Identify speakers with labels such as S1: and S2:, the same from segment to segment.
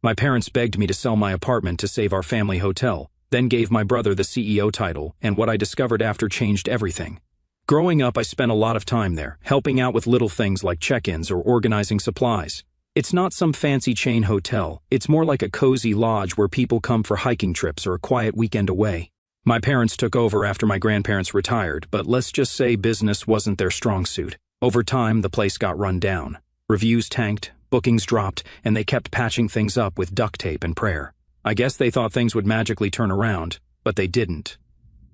S1: My parents begged me to sell my apartment to save our family hotel, then gave my brother the CEO title, and what I discovered after changed everything. Growing up, I spent a lot of time there, helping out with little things like check-ins or organizing supplies. It's not some fancy chain hotel, it's more like a cozy lodge where people come for hiking trips or a quiet weekend away. My parents took over after my grandparents retired, but let's just say business wasn't their strong suit. Over time, the place got run down. Reviews tanked, bookings dropped, and they kept patching things up with duct tape and prayer. I guess they thought things would magically turn around, but they didn't.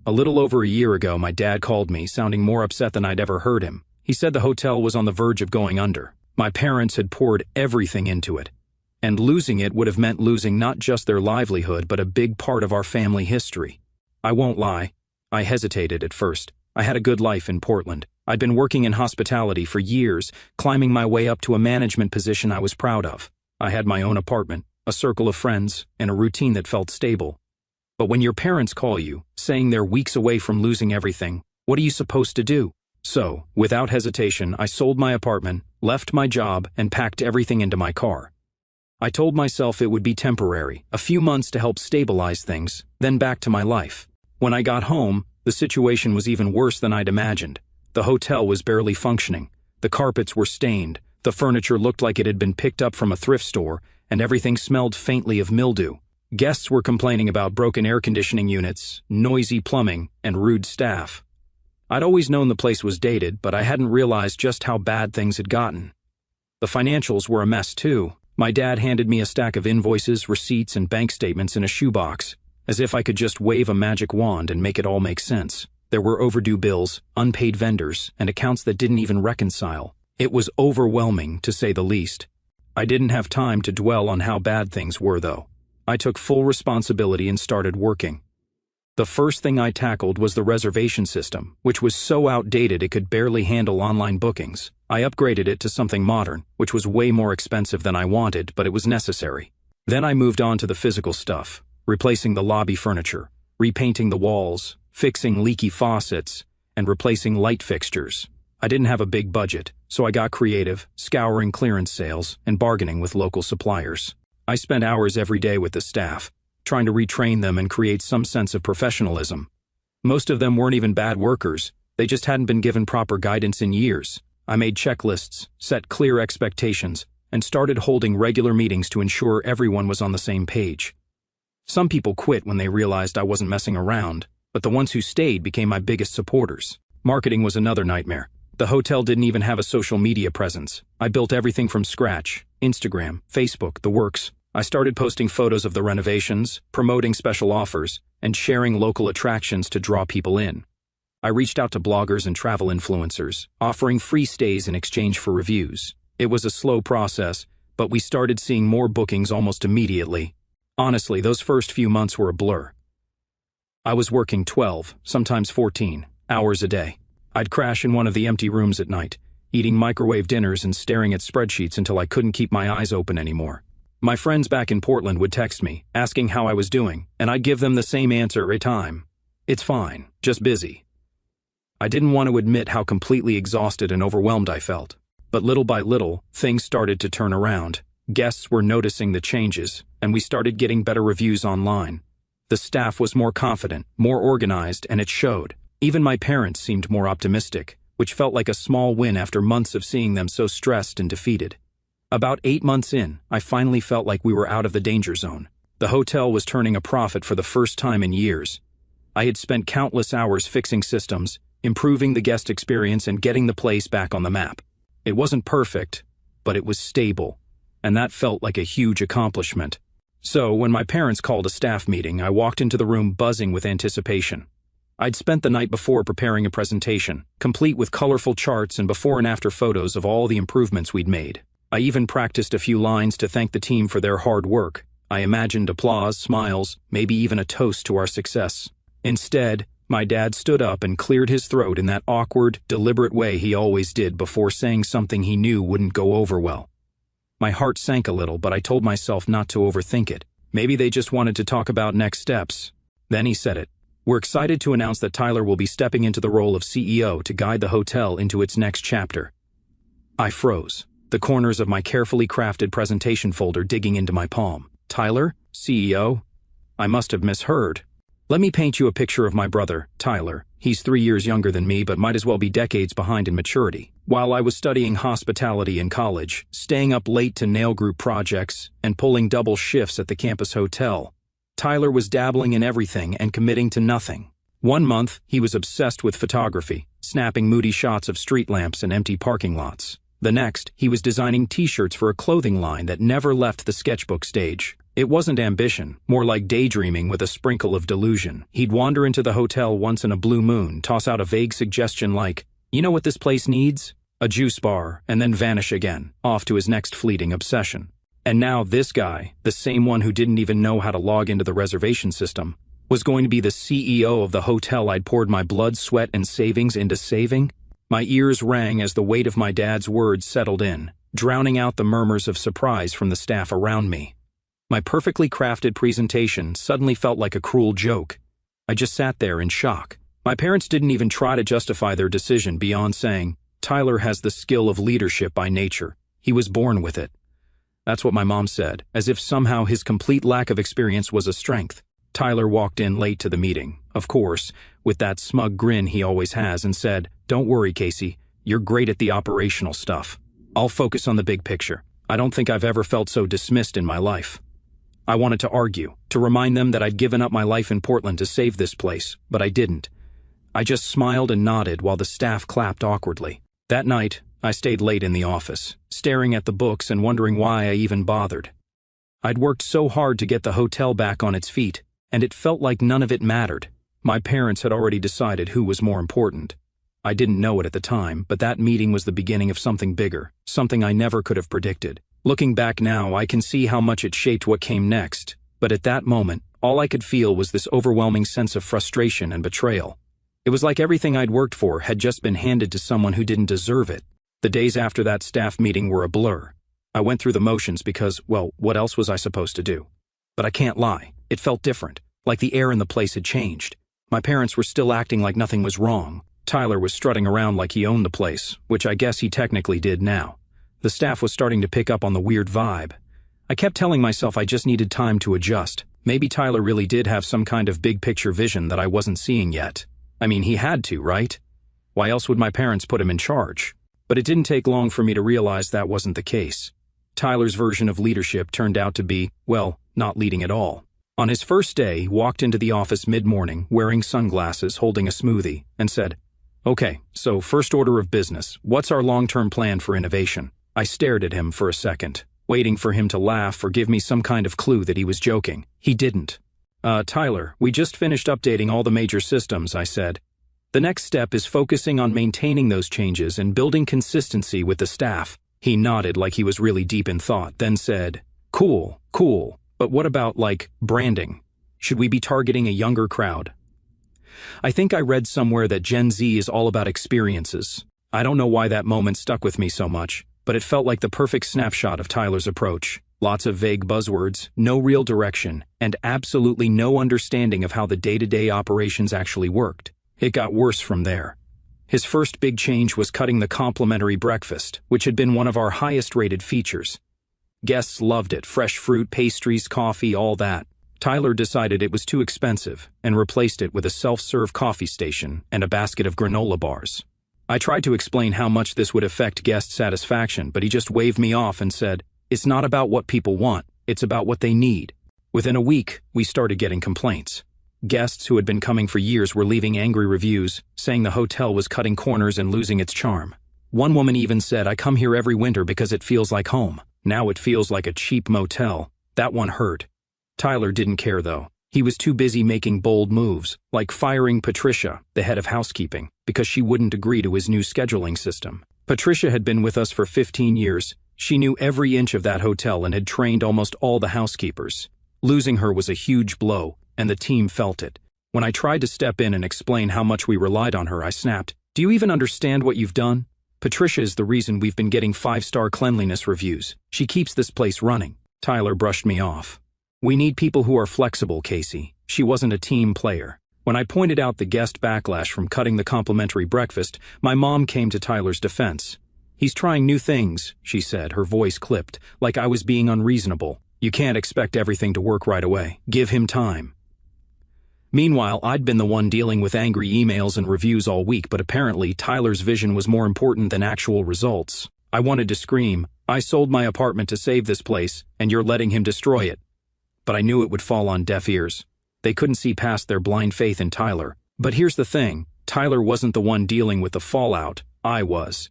S1: A little over a year ago, my dad called me, sounding more upset than I'd ever heard him. He said the hotel was on the verge of going under. My parents had poured everything into it, and losing it would have meant losing not just their livelihood, but a big part of our family history. I won't lie, I hesitated at first. I had a good life in Portland. I'd been working in hospitality for years, climbing my way up to a management position I was proud of. I had my own apartment, a circle of friends, and a routine that felt stable. But when your parents call you, saying they're weeks away from losing everything, what are you supposed to do? So, without hesitation, I sold my apartment, left my job, and packed everything into my car. I told myself it would be temporary, a few months to help stabilize things, then back to my life. When I got home, the situation was even worse than I'd imagined. The hotel was barely functioning. The carpets were stained, the furniture looked like it had been picked up from a thrift store, and everything smelled faintly of mildew. Guests were complaining about broken air conditioning units, noisy plumbing, and rude staff. I'd always known the place was dated, but I hadn't realized just how bad things had gotten. The financials were a mess too. My dad handed me a stack of invoices, receipts, and bank statements in a shoebox, as if I could just wave a magic wand and make it all make sense. There were overdue bills, unpaid vendors, and accounts that didn't even reconcile. It was overwhelming, to say the least. I didn't have time to dwell on how bad things were, though. I took full responsibility and started working. The first thing I tackled was the reservation system, which was so outdated it could barely handle online bookings. I upgraded it to something modern, which was way more expensive than I wanted, but it was necessary. Then I moved on to the physical stuff, replacing the lobby furniture, repainting the walls, fixing leaky faucets, and replacing light fixtures. I didn't have a big budget, so I got creative, scouring clearance sales and bargaining with local suppliers. I spent hours every day with the staff, trying to retrain them and create some sense of professionalism. Most of them weren't even bad workers, they just hadn't been given proper guidance in years. I made checklists, set clear expectations, and started holding regular meetings to ensure everyone was on the same page. Some people quit when they realized I wasn't messing around, but the ones who stayed became my biggest supporters. Marketing was another nightmare. The hotel didn't even have a social media presence. I built everything from scratch: Instagram, Facebook, the works. I started posting photos of the renovations, promoting special offers, and sharing local attractions to draw people in. I reached out to bloggers and travel influencers, offering free stays in exchange for reviews. It was a slow process, but we started seeing more bookings almost immediately. Honestly, those first few months were a blur. I was working 12, sometimes 14, hours a day. I'd crash in one of the empty rooms at night, eating microwave dinners and staring at spreadsheets until I couldn't keep my eyes open anymore. My friends back in Portland would text me, asking how I was doing, and I'd give them the same answer every time. It's fine, just busy. I didn't want to admit how completely exhausted and overwhelmed I felt. But little by little, things started to turn around. Guests were noticing the changes, and we started getting better reviews online. The staff was more confident, more organized, and it showed. Even my parents seemed more optimistic, which felt like a small win after months of seeing them so stressed and defeated. About 8 months in, I finally felt like we were out of the danger zone. The hotel was turning a profit for the first time in years. I had spent countless hours fixing systems, improving the guest experience, and getting the place back on the map. It wasn't perfect, but it was stable, and that felt like a huge accomplishment. So, when my parents called a staff meeting, I walked into the room buzzing with anticipation. I'd spent the night before preparing a presentation, complete with colorful charts and before and after photos of all the improvements we'd made. I even practiced a few lines to thank the team for their hard work. I imagined applause, smiles, maybe even a toast to our success. Instead, my dad stood up and cleared his throat in that awkward, deliberate way he always did before saying something he knew wouldn't go over well. My heart sank a little, but I told myself not to overthink it. Maybe they just wanted to talk about next steps. Then he said it. We're excited to announce that Tyler will be stepping into the role of CEO to guide the hotel into its next chapter. I froze, the corners of my carefully crafted presentation folder digging into my palm. Tyler, CEO? I must have misheard. Let me paint you a picture of my brother, Tyler. He's 3 years younger than me, but might as well be decades behind in maturity. While I was studying hospitality in college, staying up late to nail group projects, and pulling double shifts at the campus hotel, Tyler was dabbling in everything and committing to nothing. One month, he was obsessed with photography, snapping moody shots of street lamps and empty parking lots. The next, he was designing t-shirts for a clothing line that never left the sketchbook stage. It wasn't ambition, more like daydreaming with a sprinkle of delusion. He'd wander into the hotel once in a blue moon, toss out a vague suggestion like, "You know what this place needs? A juice bar," and then vanish again, off to his next fleeting obsession. And now this guy, the same one who didn't even know how to log into the reservation system, was going to be the CEO of the hotel I'd poured my blood, sweat, and savings into saving? My ears rang as the weight of my dad's words settled in, drowning out the murmurs of surprise from the staff around me. My perfectly crafted presentation suddenly felt like a cruel joke. I just sat there in shock. My parents didn't even try to justify their decision beyond saying, "Tyler has the skill of leadership by nature. He was born with it." That's what my mom said, as if somehow his complete lack of experience was a strength. Tyler walked in late to the meeting, of course, with that smug grin he always has, and said, "Don't worry, Casey. You're great at the operational stuff. I'll focus on the big picture." I don't think I've ever felt so dismissed in my life. I wanted to argue, to remind them that I'd given up my life in Portland to save this place, but I didn't. I just smiled and nodded while the staff clapped awkwardly. That night, I stayed late in the office, staring at the books and wondering why I even bothered. I'd worked so hard to get the hotel back on its feet, and it felt like none of it mattered. My parents had already decided who was more important. I didn't know it at the time, but that meeting was the beginning of something bigger, something I never could have predicted. Looking back now, I can see how much it shaped what came next, but at that moment, all I could feel was this overwhelming sense of frustration and betrayal. It was like everything I'd worked for had just been handed to someone who didn't deserve it. The days after that staff meeting were a blur. I went through the motions because, well, what else was I supposed to do? But I can't lie, it felt different, like the air in the place had changed. My parents were still acting like nothing was wrong. Tyler was strutting around like he owned the place, which I guess he technically did now. The staff was starting to pick up on the weird vibe. I kept telling myself I just needed time to adjust. Maybe Tyler really did have some kind of big picture vision that I wasn't seeing yet. I mean, he had to, right? Why else would my parents put him in charge? But it didn't take long for me to realize that wasn't the case. Tyler's version of leadership turned out to be, well, not leading at all. On his first day, he walked into the office mid-morning, wearing sunglasses, holding a smoothie, and said, "Okay, so first order of business, what's our long-term plan for innovation?" I stared at him for a second, waiting for him to laugh or give me some kind of clue that he was joking. He didn't. Tyler, we just finished updating all the major systems," I said. "The next step is focusing on maintaining those changes and building consistency with the staff." He nodded like he was really deep in thought, then said, Cool, but what about, like, branding? Should we be targeting a younger crowd?" I think I read somewhere that Gen Z is all about experiences. I don't know why that moment stuck with me so much, but it felt like the perfect snapshot of Tyler's approach. Lots of vague buzzwords, no real direction, and absolutely no understanding of how the day-to-day operations actually worked. It got worse from there. His first big change was cutting the complimentary breakfast, which had been one of our highest-rated features. Guests loved it, fresh fruit, pastries, coffee, all that. Tyler decided it was too expensive and replaced it with a self-serve coffee station and a basket of granola bars. I tried to explain how much this would affect guest satisfaction, but he just waved me off and said, "It's not about what people want, it's about what they need." Within a week, we started getting complaints. Guests who had been coming for years were leaving angry reviews, saying the hotel was cutting corners and losing its charm. One woman even said, "I come here every winter because it feels like home. Now it feels like a cheap motel." That one hurt. Tyler didn't care, though. He was too busy making bold moves, like firing Patricia, the head of housekeeping, because she wouldn't agree to his new scheduling system. Patricia had been with us for 15 years. She knew every inch of that hotel and had trained almost all the housekeepers. Losing her was a huge blow, and the team felt it. When I tried to step in and explain how much we relied on her, I snapped, "Do you even understand what you've done? Patricia is the reason we've been getting 5-star cleanliness reviews. She keeps this place running." Tyler brushed me off. "We need people who are flexible, Casey." She wasn't a team player. When I pointed out the guest backlash from cutting the complimentary breakfast, my mom came to Tyler's defense. "He's trying new things," she said, her voice clipped, like I was being unreasonable. You can't expect everything to work right away. Give him time. Meanwhile, I'd been the one dealing with angry emails and reviews all week, but apparently Tyler's vision was more important than actual results. I wanted to scream, "I sold my apartment to save this place, and you're letting him destroy it." But I knew it would fall on deaf ears. They couldn't see past their blind faith in Tyler. But here's the thing, Tyler wasn't the one dealing with the fallout, I was.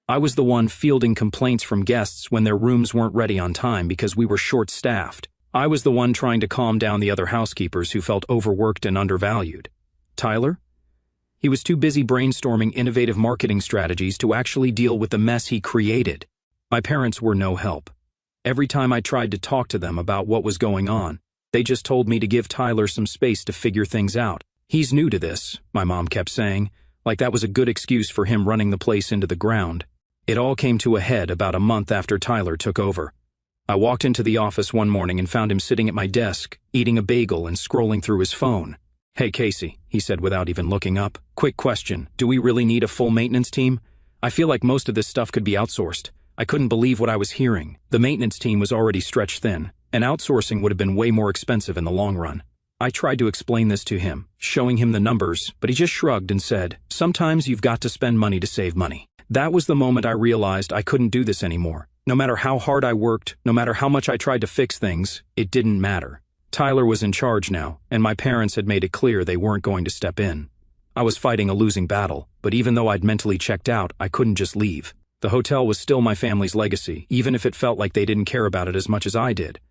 S1: I was the one fielding complaints from guests when their rooms weren't ready on time because we were short-staffed. I was the one trying to calm down the other housekeepers who felt overworked and undervalued. Tyler? He was too busy brainstorming innovative marketing strategies to actually deal with the mess he created. My parents were no help. Every time I tried to talk to them about what was going on, they just told me to give Tyler some space to figure things out. "He's new to this," my mom kept saying, like that was a good excuse for him running the place into the ground. It all came to a head about a month after Tyler took over. I walked into the office one morning and found him sitting at my desk, eating a bagel and scrolling through his phone. "Hey Casey," he said without even looking up. "Quick question, do we really need a full maintenance team? I feel like most of this stuff could be outsourced." I couldn't believe what I was hearing. The maintenance team was already stretched thin, and outsourcing would have been way more expensive in the long run. I tried to explain this to him, showing him the numbers, but he just shrugged and said, "Sometimes you've got to spend money to save money." That was the moment I realized I couldn't do this anymore. No matter how hard I worked, no matter how much I tried to fix things, it didn't matter. Tyler was in charge now, and my parents had made it clear they weren't going to step in. I was fighting a losing battle, but even though I'd mentally checked out, I couldn't just leave. The hotel was still my family's legacy, even if it felt like they didn't care about it as much as I did.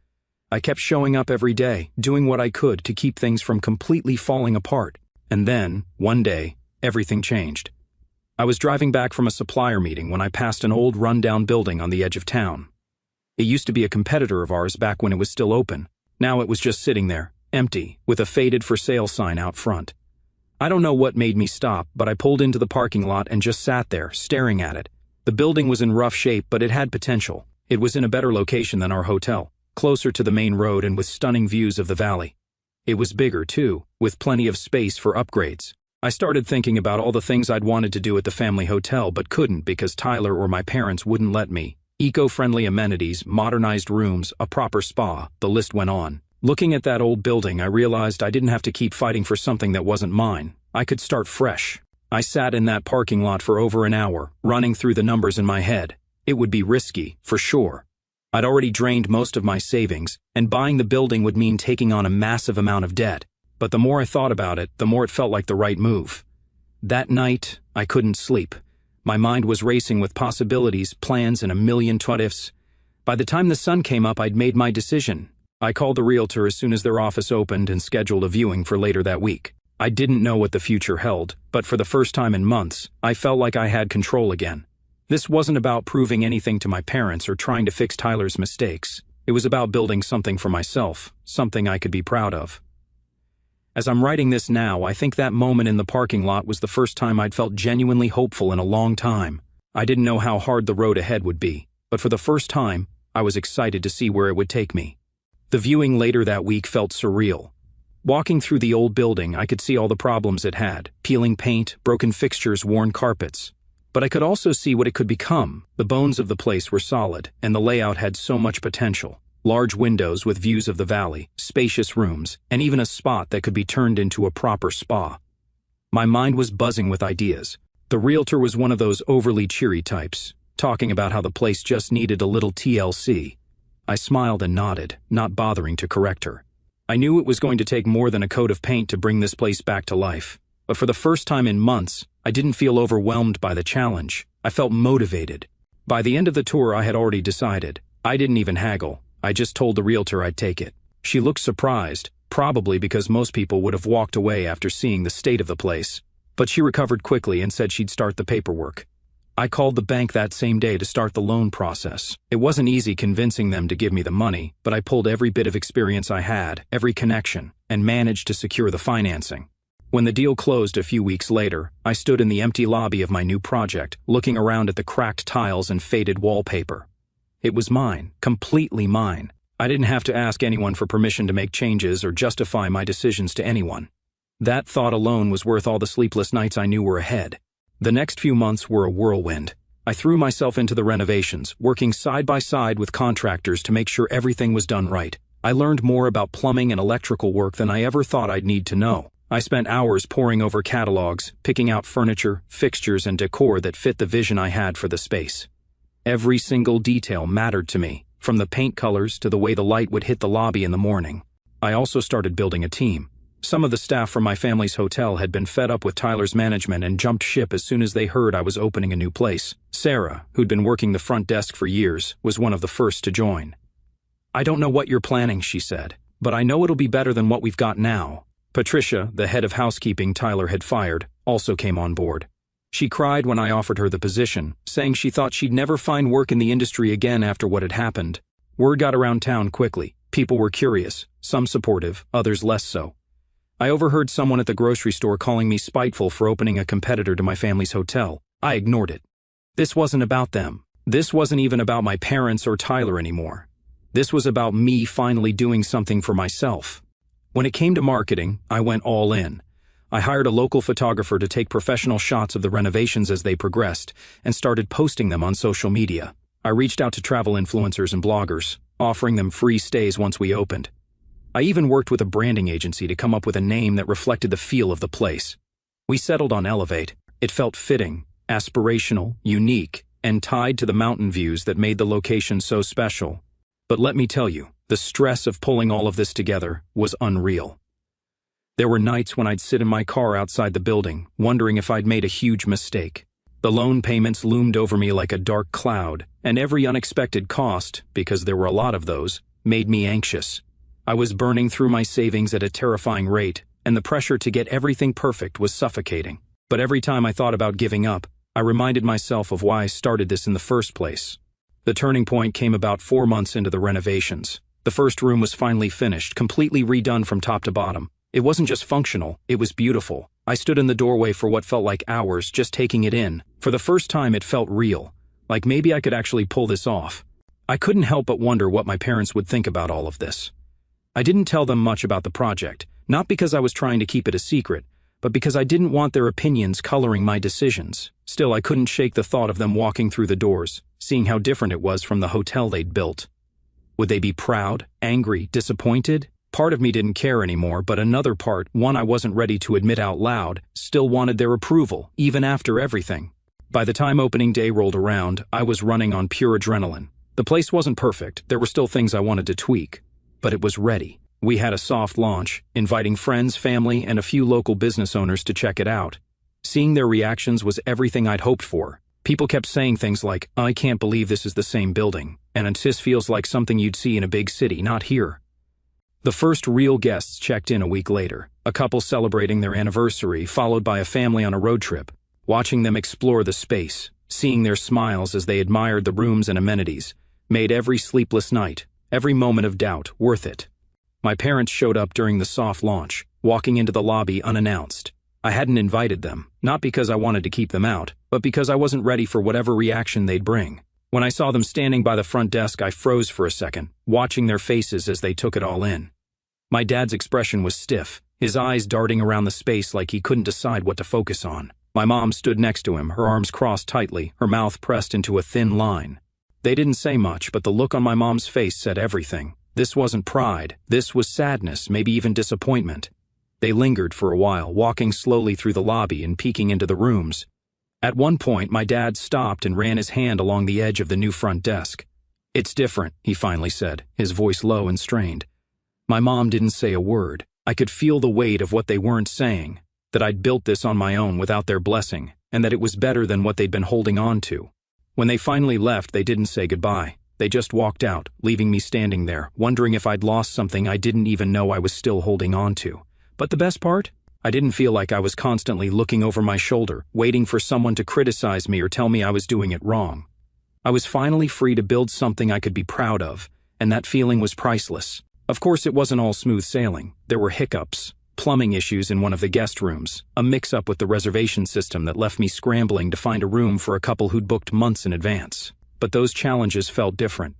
S1: I kept showing up every day, doing what I could to keep things from completely falling apart. And then, one day, everything changed. I was driving back from a supplier meeting when I passed an old run-down building on the edge of town. It used to be a competitor of ours back when it was still open. Now it was just sitting there, empty, with a faded for sale sign out front. I don't know what made me stop, but I pulled into the parking lot and just sat there, staring at it. The building was in rough shape, but it had potential. It was in a better location than our hotel, closer to the main road and with stunning views of the valley. It was bigger, too, with plenty of space for upgrades. I started thinking about all the things I'd wanted to do at the family hotel but couldn't because Tyler or my parents wouldn't let me. Eco-friendly amenities, modernized rooms, a proper spa, the list went on. Looking at that old building, I realized I didn't have to keep fighting for something that wasn't mine. I could start fresh. I sat in that parking lot for over an hour, running through the numbers in my head. It would be risky, for sure. I'd already drained most of my savings, and buying the building would mean taking on a massive amount of debt. But the more I thought about it, the more it felt like the right move. That night, I couldn't sleep. My mind was racing with possibilities, plans, and a million what-ifs. By the time the sun came up, I'd made my decision. I called the realtor as soon as their office opened and scheduled a viewing for later that week. I didn't know what the future held, but for the first time in months, I felt like I had control again. This wasn't about proving anything to my parents or trying to fix Tyler's mistakes. It was about building something for myself, something I could be proud of. As I'm writing this now, I think that moment in the parking lot was the first time I'd felt genuinely hopeful in a long time. I didn't know how hard the road ahead would be, but for the first time, I was excited to see where it would take me. The viewing later that week felt surreal. Walking through the old building, I could see all the problems it had, peeling paint, broken fixtures, worn carpets. But I could also see what it could become. The bones of the place were solid, and the layout had so much potential. Large windows with views of the valley, spacious rooms, and even a spot that could be turned into a proper spa. My mind was buzzing with ideas. The realtor was one of those overly cheery types, talking about how the place just needed a little TLC. I smiled and nodded, not bothering to correct her. I knew it was going to take more than a coat of paint to bring this place back to life. But for the first time in months, I didn't feel overwhelmed by the challenge. I felt motivated. By the end of the tour, I had already decided. I didn't even haggle. I just told the realtor I'd take it. She looked surprised, probably because most people would have walked away after seeing the state of the place. But she recovered quickly and said she'd start the paperwork. I called the bank that same day to start the loan process. It wasn't easy convincing them to give me the money, but I pulled every bit of experience I had, every connection, and managed to secure the financing. When the deal closed a few weeks later, I stood in the empty lobby of my new project, looking around at the cracked tiles and faded wallpaper. It was mine, completely mine. I didn't have to ask anyone for permission to make changes or justify my decisions to anyone. That thought alone was worth all the sleepless nights I knew were ahead. The next few months were a whirlwind. I threw myself into the renovations, working side by side with contractors to make sure everything was done right. I learned more about plumbing and electrical work than I ever thought I'd need to know. I spent hours poring over catalogs, picking out furniture, fixtures, and decor that fit the vision I had for the space. Every single detail mattered to me, from the paint colors to the way the light would hit the lobby in the morning. I also started building a team. Some of the staff from my family's hotel had been fed up with Tyler's management and jumped ship as soon as they heard I was opening a new place. Sarah, who'd been working the front desk for years, was one of the first to join. "I don't know what you're planning," she said, "but I know it'll be better than what we've got now." Patricia, the head of housekeeping Tyler had fired, also came on board. She cried when I offered her the position, saying she thought she'd never find work in the industry again after what had happened. Word got around town quickly. People were curious, some supportive, others less so. I overheard someone at the grocery store calling me spiteful for opening a competitor to my family's hotel. I ignored it. This wasn't about them. This wasn't even about my parents or Tyler anymore. This was about me finally doing something for myself. When it came to marketing, I went all in. I hired a local photographer to take professional shots of the renovations as they progressed and started posting them on social media. I reached out to travel influencers and bloggers, offering them free stays once we opened. I even worked with a branding agency to come up with a name that reflected the feel of the place. We settled on Elevate. It felt fitting, aspirational, unique, and tied to the mountain views that made the location so special. But let me tell you, the stress of pulling all of this together was unreal. There were nights when I'd sit in my car outside the building, wondering if I'd made a huge mistake. The loan payments loomed over me like a dark cloud, and every unexpected cost, because there were a lot of those, made me anxious. I was burning through my savings at a terrifying rate, and the pressure to get everything perfect was suffocating. But every time I thought about giving up, I reminded myself of why I started this in the first place. The turning point came about 4 months into the renovations. The first room was finally finished, completely redone from top to bottom. It wasn't just functional, it was beautiful. I stood in the doorway for what felt like hours, just taking it in. For the first time, it felt real, like maybe I could actually pull this off. I couldn't help but wonder what my parents would think about all of this. I didn't tell them much about the project, not because I was trying to keep it a secret, but because I didn't want their opinions coloring my decisions. Still, I couldn't shake the thought of them walking through the doors, seeing how different it was from the hotel they'd built. Would they be proud, angry, disappointed? Part of me didn't care anymore, but another part, one I wasn't ready to admit out loud, still wanted their approval, even after everything. By the time opening day rolled around, I was running on pure adrenaline. The place wasn't perfect, there were still things I wanted to tweak, but it was ready. We had a soft launch, inviting friends, family, and a few local business owners to check it out. Seeing their reactions was everything I'd hoped for. People kept saying things like, "I can't believe this is the same building," and "This feels like something you'd see in a big city, not here." The first real guests checked in a week later, a couple celebrating their anniversary, followed by a family on a road trip. Watching them explore the space, seeing their smiles as they admired the rooms and amenities, made every sleepless night, every moment of doubt, worth it. My parents showed up during the soft launch, walking into the lobby unannounced. I hadn't invited them, not because I wanted to keep them out, but because I wasn't ready for whatever reaction they'd bring. When I saw them standing by the front desk, I froze for a second, watching their faces as they took it all in. My dad's expression was stiff, his eyes darting around the space like he couldn't decide what to focus on. My mom stood next to him, her arms crossed tightly, her mouth pressed into a thin line. They didn't say much, but the look on my mom's face said everything. This wasn't pride, this was sadness, maybe even disappointment. They lingered for a while, walking slowly through the lobby and peeking into the rooms. At one point, my dad stopped and ran his hand along the edge of the new front desk. "It's different," he finally said, his voice low and strained. My mom didn't say a word. I could feel the weight of what they weren't saying, that I'd built this on my own without their blessing, and that it was better than what they'd been holding on to. When they finally left, they didn't say goodbye. They just walked out, leaving me standing there, wondering if I'd lost something I didn't even know I was still holding on to. But the best part? I didn't feel like I was constantly looking over my shoulder, waiting for someone to criticize me or tell me I was doing it wrong. I was finally free to build something I could be proud of, and that feeling was priceless. Of course, it wasn't all smooth sailing. There were hiccups, plumbing issues in one of the guest rooms, a mix-up with the reservation system that left me scrambling to find a room for a couple who'd booked months in advance. But those challenges felt different.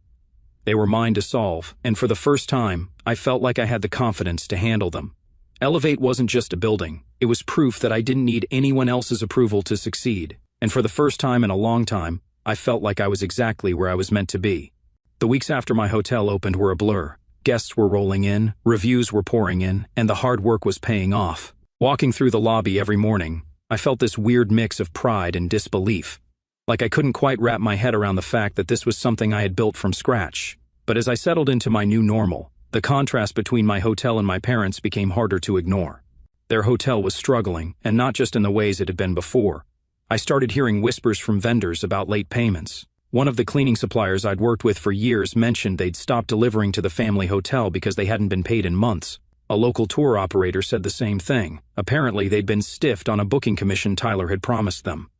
S1: They were mine to solve, and for the first time, I felt like I had the confidence to handle them. Elevate wasn't just a building. It was proof that I didn't need anyone else's approval to succeed. And for the first time in a long time, I felt like I was exactly where I was meant to be. The weeks after my hotel opened were a blur. Guests were rolling in, reviews were pouring in, and the hard work was paying off. Walking through the lobby every morning, I felt this weird mix of pride and disbelief. Like I couldn't quite wrap my head around the fact that this was something I had built from scratch. But as I settled into my new normal, the contrast between my hotel and my parents became harder to ignore. Their hotel was struggling, and not just in the ways it had been before. I started hearing whispers from vendors about late payments. One of the cleaning suppliers I'd worked with for years mentioned they'd stopped delivering to the family hotel because they hadn't been paid in months. A local tour operator said the same thing. Apparently, they'd been stiffed on a booking commission Tyler had promised them.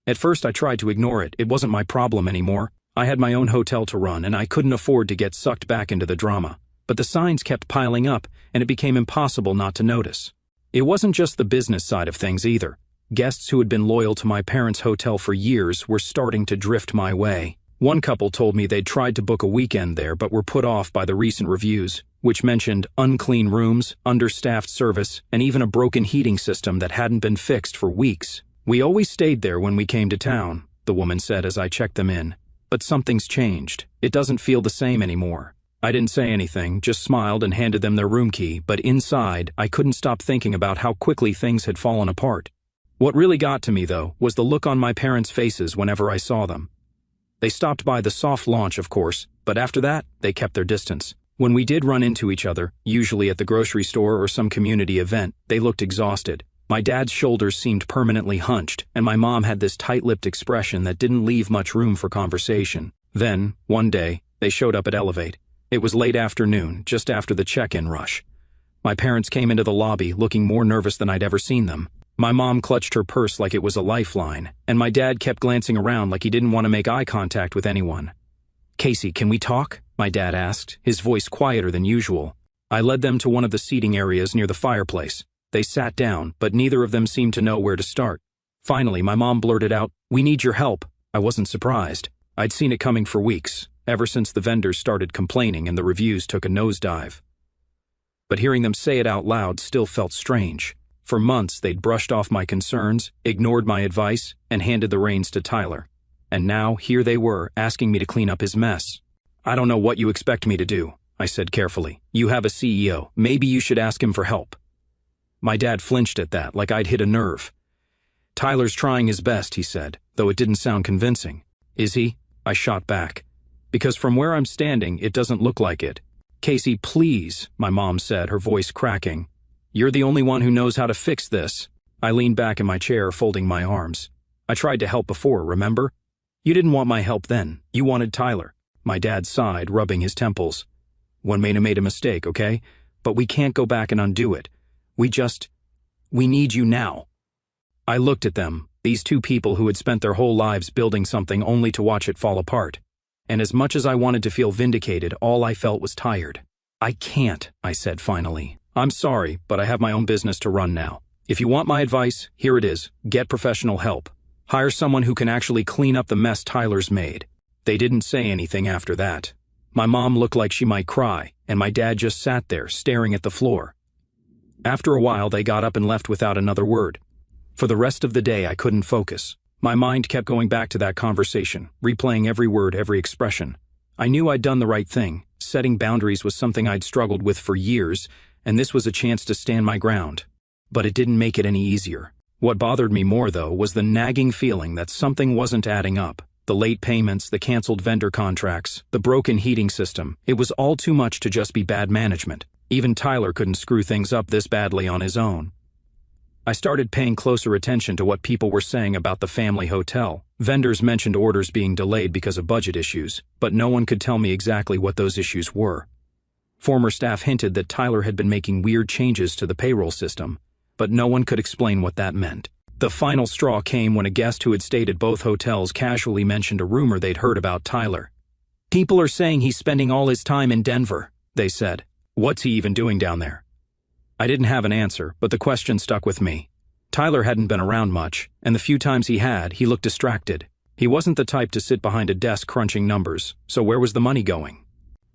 S1: At first, I tried to ignore it. It wasn't my problem anymore. I had my own hotel to run, and I couldn't afford to get sucked back into the drama. But the signs kept piling up, and it became impossible not to notice. It wasn't just the business side of things either. Guests who had been loyal to my parents' hotel for years were starting to drift my way. One couple told me they'd tried to book a weekend there but were put off by the recent reviews, which mentioned unclean rooms, understaffed service, and even a broken heating system that hadn't been fixed for weeks. "We always stayed there when we came to town," the woman said as I checked them in. "But something's changed. It doesn't feel the same anymore." I didn't say anything, just smiled and handed them their room key, but inside, I couldn't stop thinking about how quickly things had fallen apart. What really got to me, though, was the look on my parents' faces whenever I saw them. They stopped by the soft launch, of course, but after that, they kept their distance. When we did run into each other, usually at the grocery store or some community event, they looked exhausted. My dad's shoulders seemed permanently hunched, and my mom had this tight-lipped expression that didn't leave much room for conversation. Then, one day, they showed up at Elevate. It was late afternoon, just after the check-in rush. My parents came into the lobby looking more nervous than I'd ever seen them. My mom clutched her purse like it was a lifeline, and my dad kept glancing around like he didn't want to make eye contact with anyone. "Casey, can we talk?" my dad asked, his voice quieter than usual. I led them to one of the seating areas near the fireplace. They sat down, but neither of them seemed to know where to start. Finally, my mom blurted out, "We need your help." I wasn't surprised. I'd seen it coming for weeks, ever since the vendors started complaining and the reviews took a nosedive. But hearing them say it out loud still felt strange. For months, they'd brushed off my concerns, ignored my advice, and handed the reins to Tyler. And now, here they were, asking me to clean up his mess. "I don't know what you expect me to do," I said carefully. "You have a CEO. Maybe you should ask him for help." My dad flinched at that, like I'd hit a nerve. "Tyler's trying his best," he said, though it didn't sound convincing. "Is he?" I shot back. "Because from where I'm standing, it doesn't look like it." "Casey, please," my mom said, her voice cracking. "You're the only one who knows how to fix this." I leaned back in my chair, folding my arms. "I tried to help before, remember? You didn't want my help then. You wanted Tyler." My dad sighed, rubbing his temples. "One may have made a mistake, okay? But we can't go back and undo it. We need you now." I looked at them, these two people who had spent their whole lives building something only to watch it fall apart. And as much as I wanted to feel vindicated, all I felt was tired. "I can't," I said finally. "I'm sorry, but I have my own business to run now. If you want my advice, here it is. Get professional help. Hire someone who can actually clean up the mess Tyler's made." They didn't say anything after that. My mom looked like she might cry, and my dad just sat there, staring at the floor. After a while, they got up and left without another word. For the rest of the day, I couldn't focus. My mind kept going back to that conversation, replaying every word, every expression. I knew I'd done the right thing. Setting boundaries was something I'd struggled with for years, and this was a chance to stand my ground. But it didn't make it any easier. What bothered me more, though, was the nagging feeling that something wasn't adding up. The late payments, the canceled vendor contracts, the broken heating system. It was all too much to just be bad management. Even Tyler couldn't screw things up this badly on his own. I started paying closer attention to what people were saying about the family hotel. Vendors mentioned orders being delayed because of budget issues, but no one could tell me exactly what those issues were. Former staff hinted that Tyler had been making weird changes to the payroll system, but no one could explain what that meant. The final straw came when a guest who had stayed at both hotels casually mentioned a rumor they'd heard about Tyler. "People are saying he's spending all his time in Denver," they said. "What's he even doing down there?" I didn't have an answer, but the question stuck with me. Tyler hadn't been around much, and the few times he had, he looked distracted. He wasn't the type to sit behind a desk crunching numbers, so where was the money going?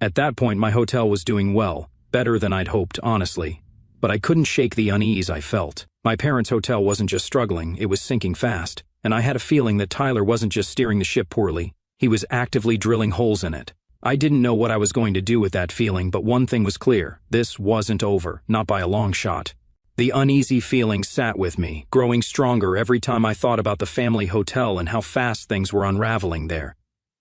S1: At that point, my hotel was doing well, better than I'd hoped, honestly. But I couldn't shake the unease I felt. My parents' hotel wasn't just struggling, it was sinking fast. and I had a feeling that Tyler wasn't just steering the ship poorly, he was actively drilling holes in it. I didn't know what I was going to do with that feeling, but one thing was clear: this wasn't over, not by a long shot. The uneasy feeling sat with me, growing stronger every time I thought about the family hotel and how fast things were unraveling there.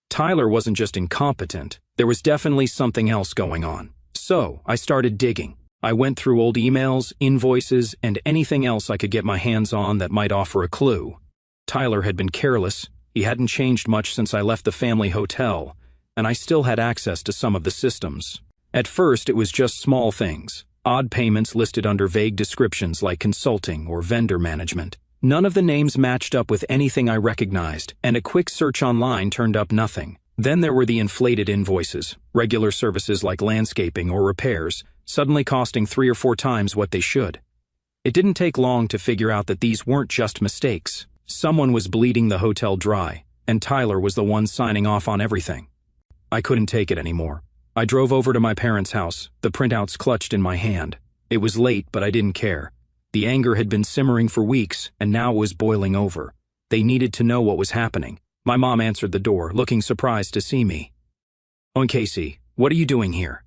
S1: Tyler wasn't just incompetent, there was definitely something else going on. So, I started digging. I went through old emails, invoices, and anything else I could get my hands on that might offer a clue. Tyler had been careless, he hadn't changed much since I left the family hotel, and I still had access to some of the systems. At first, it was just small things, odd payments listed under vague descriptions like consulting or vendor management. None of the names matched up with anything I recognized, and a quick search online turned up nothing. Then there were the inflated invoices, regular services like landscaping or repairs, suddenly costing 3 or 4 times what they should. It didn't take long to figure out that these weren't just mistakes. Someone was bleeding the hotel dry, and Tyler was the one signing off on everything. I couldn't take it anymore. I drove over to my parents' house, the printouts clutched in my hand. It was late, but I didn't care. The anger had been simmering for weeks, and now it was boiling over. They needed to know what was happening. My mom answered the door, looking surprised to see me. "Oh, Casey, what are you doing here?"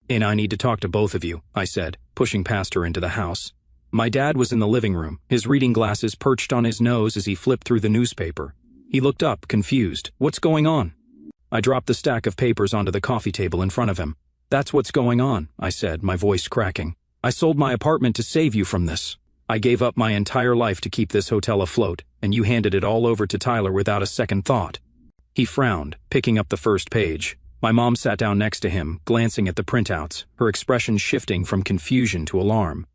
S1: "And I need to talk to both of you," I said, pushing past her into the house. My dad was in the living room, his reading glasses perched on his nose as he flipped through the newspaper. He looked up, confused. "What's going on?" I dropped the stack of papers onto the coffee table in front of him. "That's what's going on," I said, my voice cracking. "I sold my apartment to save you from this. I gave up my entire life to keep this hotel afloat, and you handed it all over to Tyler without a second thought." He frowned, picking up the first page. My mom sat down next to him, glancing at the printouts, her expression shifting from confusion to alarm.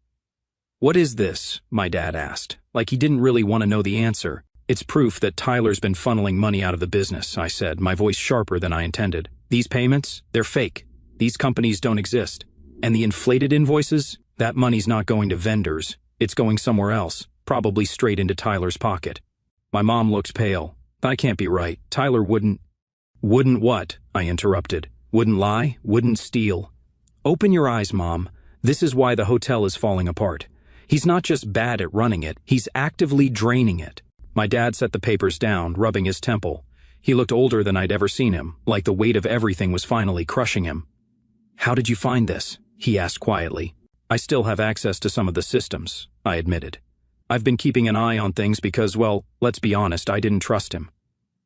S1: "What is this?" my dad asked, like he didn't really want to know the answer. "It's proof that Tyler's been funneling money out of the business," I said, my voice sharper than I intended. "These payments, they're fake. These companies don't exist. And the inflated invoices, that money's not going to vendors. It's going somewhere else, probably straight into Tyler's pocket." My mom looks pale. "That can't be right. Tyler wouldn't—" "Wouldn't what?" I interrupted. "Wouldn't lie? Wouldn't steal?" "Open your eyes, Mom. This is why the hotel is falling apart. He's not just bad at running it, he's actively draining it." My dad set the papers down, rubbing his temple. He looked older than I'd ever seen him, like the weight of everything was finally crushing him. "How did you find this?" he asked quietly. "I still have access to some of the systems," I admitted. "I've been keeping an eye on things because, well, let's be honest, I didn't trust him.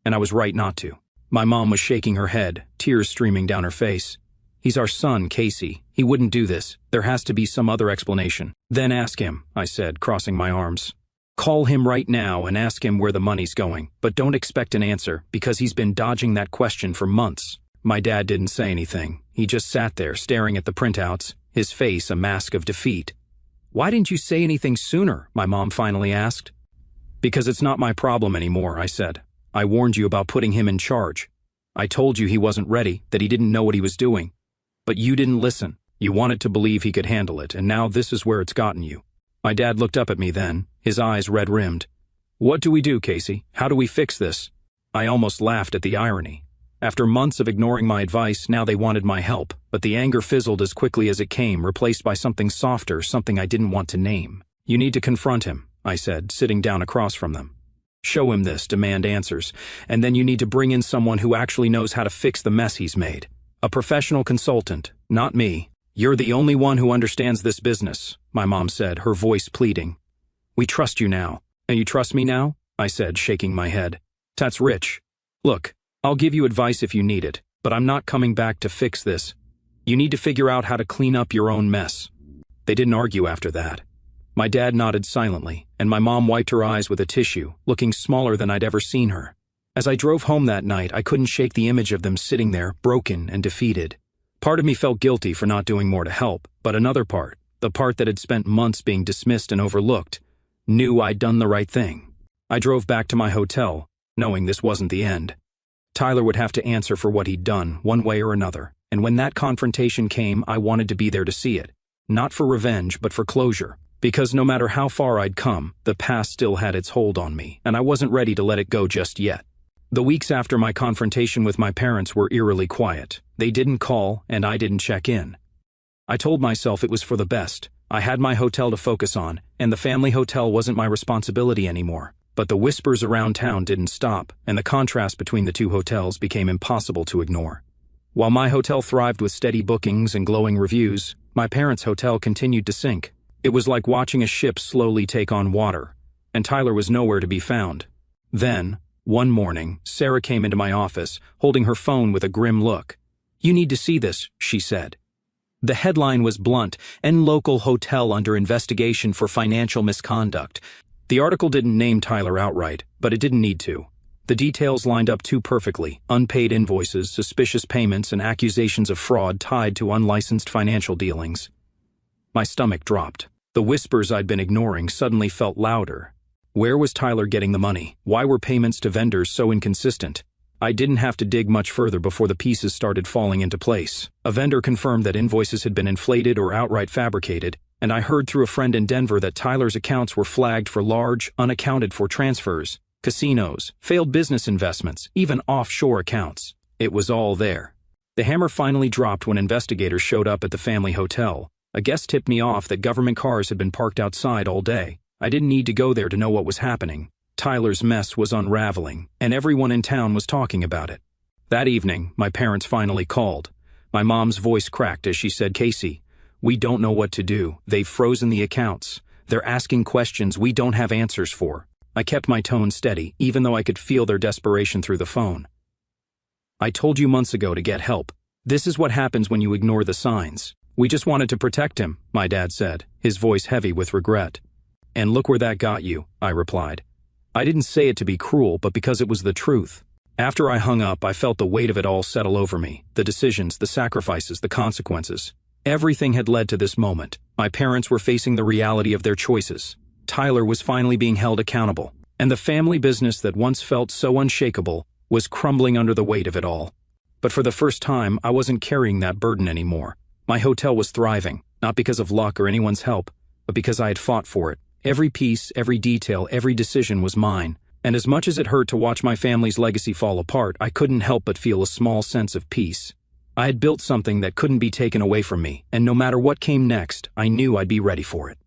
S1: And I was right not to." My mom was shaking her head, tears streaming down her face. "He's our son, Casey. He wouldn't do this. There has to be some other explanation." "Then ask him," I said, crossing my arms. "Call him right now and ask him where the money's going, but don't expect an answer, because he's been dodging that question for months." My dad didn't say anything. He just sat there, staring at the printouts, his face a mask of defeat. "Why didn't you say anything sooner?" my mom finally asked. "Because it's not my problem anymore," I said. "I warned you about putting him in charge. I told you he wasn't ready, that he didn't know what he was doing. But you didn't listen. You wanted to believe he could handle it, and now this is where it's gotten you." My dad looked up at me then, his eyes red-rimmed. "What do we do, Casey? How do we fix this?" I almost laughed at the irony. After months of ignoring my advice, now they wanted my help, but the anger fizzled as quickly as it came, replaced by something softer, something I didn't want to name. "You need to confront him," I said, sitting down across from them. "Show him this, demand answers, and then you need to bring in someone who actually knows how to fix the mess he's made. A professional consultant, not me. You're the only one who understands this business," my mom said, her voice pleading. "We trust you now." "And you trust me now?" I said, shaking my head. "That's rich. Look, I'll give you advice if you need it, but I'm not coming back to fix this. You need to figure out how to clean up your own mess." They didn't argue after that. My dad nodded silently, and my mom wiped her eyes with a tissue, looking smaller than I'd ever seen her. As I drove home that night, I couldn't shake the image of them sitting there, broken and defeated. Part of me felt guilty for not doing more to help, but another part, the part that had spent months being dismissed and overlooked, knew I'd done the right thing. I drove back to my hotel, knowing this wasn't the end. Tyler would have to answer for what he'd done, one way or another, and when that confrontation came, I wanted to be there to see it. Not for revenge, but for closure. Because no matter how far I'd come, the past still had its hold on me, and I wasn't ready to let it go just yet. The weeks after my confrontation with my parents were eerily quiet. They didn't call, and I didn't check in. I told myself it was for the best. I had my hotel to focus on, and the family hotel wasn't my responsibility anymore. But the whispers around town didn't stop, and the contrast between the two hotels became impossible to ignore. While my hotel thrived with steady bookings and glowing reviews, my parents' hotel continued to sink. It was like watching a ship slowly take on water, and Tyler was nowhere to be found. Then, one morning, Sarah came into my office, holding her phone with a grim look. "You need to see this," she said. The headline was blunt: "En local hotel under investigation for financial misconduct." The article didn't name Tyler outright, but it didn't need to. The details lined up too perfectly: unpaid invoices, suspicious payments, and accusations of fraud tied to unlicensed financial dealings. My stomach dropped. The whispers I'd been ignoring suddenly felt louder. Where was Tyler getting the money? Why were payments to vendors so inconsistent? I didn't have to dig much further before the pieces started falling into place. A vendor confirmed that invoices had been inflated or outright fabricated, and I heard through a friend in Denver that Tyler's accounts were flagged for large, unaccounted-for transfers, casinos, failed business investments, even offshore accounts. It was all there. The hammer finally dropped when investigators showed up at the family hotel. A guest tipped me off that government cars had been parked outside all day. I didn't need to go there to know what was happening. Tyler's mess was unraveling, and everyone in town was talking about it. That evening, my parents finally called. My mom's voice cracked as she said, "Casey, we don't know what to do. They've frozen the accounts. They're asking questions we don't have answers for." I kept my tone steady, even though I could feel their desperation through the phone. "I told you months ago to get help. This is what happens when you ignore the signs. We just wanted to protect him," my dad said, his voice heavy with regret. "And look where that got you," I replied. I didn't say it to be cruel, but because it was the truth. After I hung up, I felt the weight of it all settle over me. The decisions, the sacrifices, the consequences. Everything had led to this moment. My parents were facing the reality of their choices. Tyler was finally being held accountable. And the family business that once felt so unshakable was crumbling under the weight of it all. But for the first time, I wasn't carrying that burden anymore. My hotel was thriving, not because of luck or anyone's help, but because I had fought for it. Every piece, every detail, every decision was mine. And as much as it hurt to watch my family's legacy fall apart, I couldn't help but feel a small sense of peace. I had built something that couldn't be taken away from me, and no matter what came next, I knew I'd be ready for it.